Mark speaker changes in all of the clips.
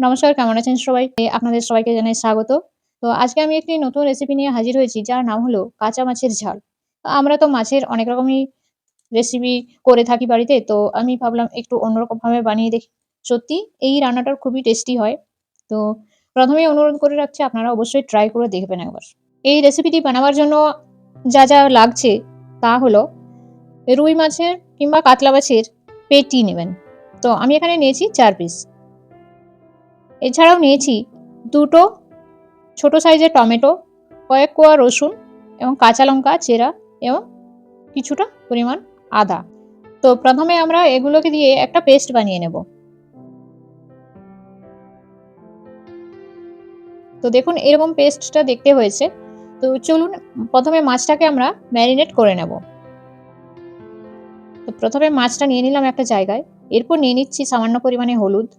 Speaker 1: নমস্কার, কেমন আছেন সবাই? আপনাদের সবাইকে জানাই স্বাগত। তো আজকে আমি একটি নতুন রেসিপি নিয়ে হাজির হয়েছি যার নাম হলো কাঁচা মাছের ঝাল। আমরা তো মাছের অনেক রকমই রেসিপি করে থাকি বাড়িতে। তো আমি ভাবলাম একটু অন্যরকমভাবে বানিয়ে দেখি। সত্যি এই রান্নাটা খুবই টেস্টি হয়। তো ১ম এই অনুরোধ করে রাখছি আপনারা অবশ্যই ট্রাই করে দেখবেন একবার। এই রেসিপিটি বানাবার জন্য যা লাগছে তা হলো রুই মাছের কিংবা কাতলা মাছের পেটি নেবেন। তো আমি এখানে নিয়েছি ৪ পিস। এছাড়াও নিয়েছি ২ টো ছোট সাইজের টমেটো, কয়েক কোয়া রসুন এবং কাঁচা লঙ্কা চেরা এবং কিছুটা পরিমাণ আদা। তো ১ম এ আমরা এগুলোকে দিয়ে একটা পেস্ট বানিয়ে নেব। তো দেখুন এরকম পেস্টটা দেখতে হয়েছে। তো চলুন ১ম এ মাছটাকে আমরা ম্যারিনেট করে নেব। তো ১ম এ মাছটা নিয়ে নিলাম একটা জায়গায়। এরপর নিয়ে নিচ্ছি সামান্য পরিমাণে হলুদ।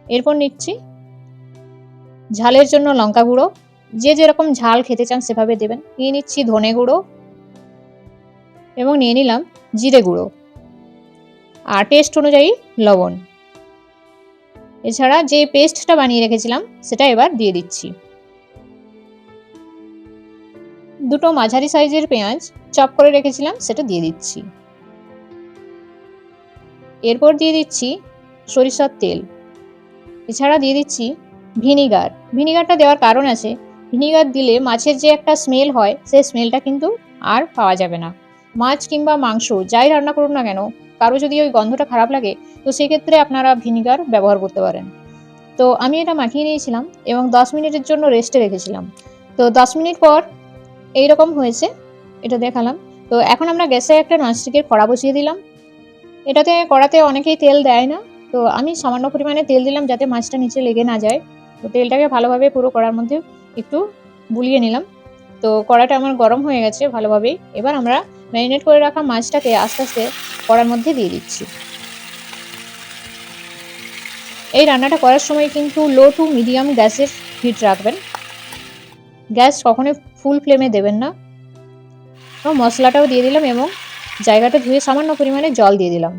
Speaker 1: এরপর নিচ্ছি ঝালের জন্য লঙ্কা গুঁড়ো। যে যেরকম ঝাল খেতে চান সেভাবে দেবেন। নিয়ে নিচ্ছি ধনে গুঁড়ো এবং নিয়ে নিলাম জিরে গুঁড়ো। আর টেস্ট অনুযায়ী লবণ। এছাড়া যে পেস্টটা বানিয়ে রেখেছিলাম সেটা এবার দিয়ে দিচ্ছি। ২ টো মাঝারি সাইজের পেঁয়াজ চপ করে রেখেছিলাম সেটা দিয়ে দিচ্ছি। এরপর দিয়ে দিচ্ছি সরিষার তেল। এছাড়া দিয়ে দিচ্ছি ভিনিগার। ভিনিগারটা দেওয়ার কারণ আছে, ভিনিগার দিলে মাছের যে একটা স্মেল হয় সেই স্মেলটা কিন্তু আর পাওয়া যাবে না। মাছ কিংবা মাংস যাই রান্না করুন না কেন, কারো যদি ওই গন্ধটা খারাপ লাগে তো সেক্ষেত্রে আপনারা ভিনিগার ব্যবহার করতে পারেন। তো আমি এটা মাখিয়ে নিয়েছিলাম এবং ১০ মিনিটের জন্য রেস্টে রেখেছিলাম। তো ১০ মিনিট পর এইরকম হয়েছে, এটা দেখালাম। তো এখন আমরা গ্যাসে একটা ননস্টিকের কড়া বসিয়ে দিলাম। কড়াতে অনেকেই তেল দেয় না। তো আমি সামান্য পরিমাণে তেল দিলাম যাতে মাছটা নিচে লেগে না যায়। তো তেলটাকে ভালোভাবে পুরো কড়ার মধ্যে একটু বুলিয়ে নিলাম। তো কড়াটা আমার গরম হয়ে গেছে ভালোভাবেই। এবার আমরা ম্যারিনেট করে রাখা মাছটাকে আস্তে, আস্তে কড়ার মধ্যে দিয়ে দিচ্ছি। এই রান্নাটা করার সময় কিন্তু লো টু মিডিয়াম গ্যাসের হিট রাখবেন। গ্যাস কখনোই ফুল ফ্লেমে দেবেন না। মশলাটাও দিয়ে দিলাম এবং জায়গাটা ধুয়ে সামান্য পরিমাণে জল দিয়ে দিলাম।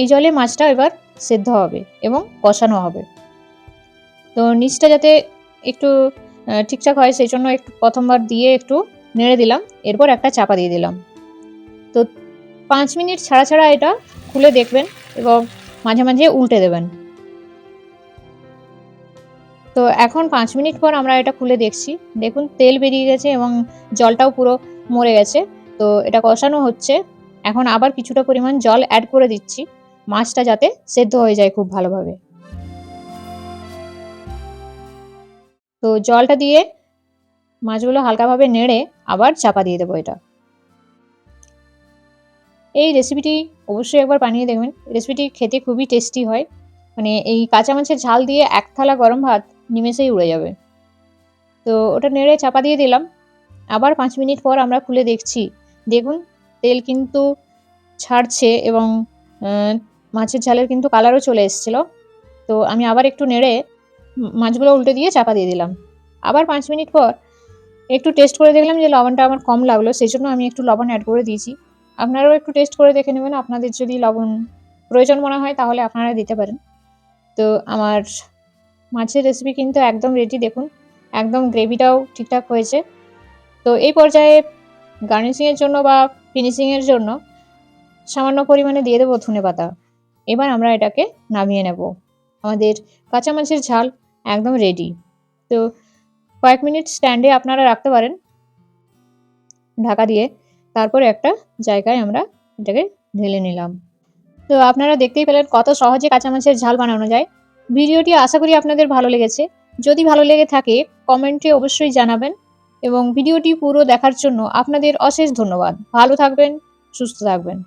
Speaker 1: এই জলে মাছটা এবার সেদ্ধ হবে এবং কষানো হবে। তো নিচটা যাতে একটু ঠিকঠাক হয় সেজন্য একটু ১ম বার দিয়ে একটু নেড়ে দিলাম। এরপর একটা চাপা দিয়ে দিলাম। তো ৫ মিনিট ছাড়া, ছাড়া এটা খুলে দেখবেন এবং মাঝে, মাঝে উল্টে দেবেন। তো এখন ৫ মিনিট পর আমরা এটা খুলে দেখছি। দেখুন তেল বেরিয়ে গেছে এবং জলটাও পুরো মরে গেছে। তো এটা কষানো হচ্ছে। এখন আবার কিছুটা পরিমাণ জল এড করে দিচ্ছি। মাছটা যাতে সেদ্ধ হয়ে যায় খুব ভালোভাবে। তো জলটা দিয়ে মাছগুলো হালকাভাবে নেড়ে আবার চাপা দিয়ে দেবো এটা। এই রেসিপিটি অবশ্যই একবার বানিয়ে দেখবেন। রেসিপিটি খেতে খুবই টেস্টি হয়। মানে এই কাঁচা মাছের ঝাল দিয়ে ১ থালা গরম ভাত নিমেষেই উড়ে যাবে। তো ওটা নেড়ে চাপা দিয়ে দিলাম। আবার ৫ মিনিট পর আমরা খুলে দেখছি। দেখুন তেল কিন্তু ছাড়ছে এবং আ মাছের ঝালের কিন্তু কালারও চলে এসেছিল। তো আমি আবার একটু নেড়ে মাছগুলো উল্টে দিয়ে চাপা দিয়ে দিলাম। আবার ৫ মিনিট পর একটু টেস্ট করে দেখলাম যে লবণটা আমার কম লাগলো। সেজন্য আমি একটু লবণ এড করে দিয়েছি। আপনারাও একটু টেস্ট করে দেখে নেবেন। আপনাদের যদি লবণ প্রয়োজন মনে হয় তাহলে আপনারা দিতে পারেন। তো আমার মাছের রেসিপি কিন্তু একদম রেডি দেখুন। একদম গ্রেভিটাও ঠিকঠাক হয়েছে। তো এই পর্যায়ে গার্নিশিং এর জন্য বা ফিনিশিং এর জন্য সামান্য পরিমাণে দিয়ে দেবো ধনেপাতা। এবার আমরা এটাকে নামিয়ে নেব। আমাদের কাঁচা মাছের ঝাল একদম রেডি। তো কয়েক মিনিট স্ট্যান্ডে আপনারা রাখতে পারেন ঢাকা দিয়ে। তারপরে একটা জায়গায় আমরা এটাকে ঢেলে নিলাম। তো আপনারা দেখতেই পেলেন কত সহজে কাঁচা মাছের ঝাল বানানো যায়। ভিডিওটি আশা করি আপনাদের ভালো লেগেছে। যদি ভালো লেগে থাকে কমেন্টে অবশ্যই জানাবেন এবং ভিডিওটি পুরো দেখার জন্য আপনাদের অশেষ ধন্যবাদ। ভালো থাকবেন, সুস্থ থাকবেন।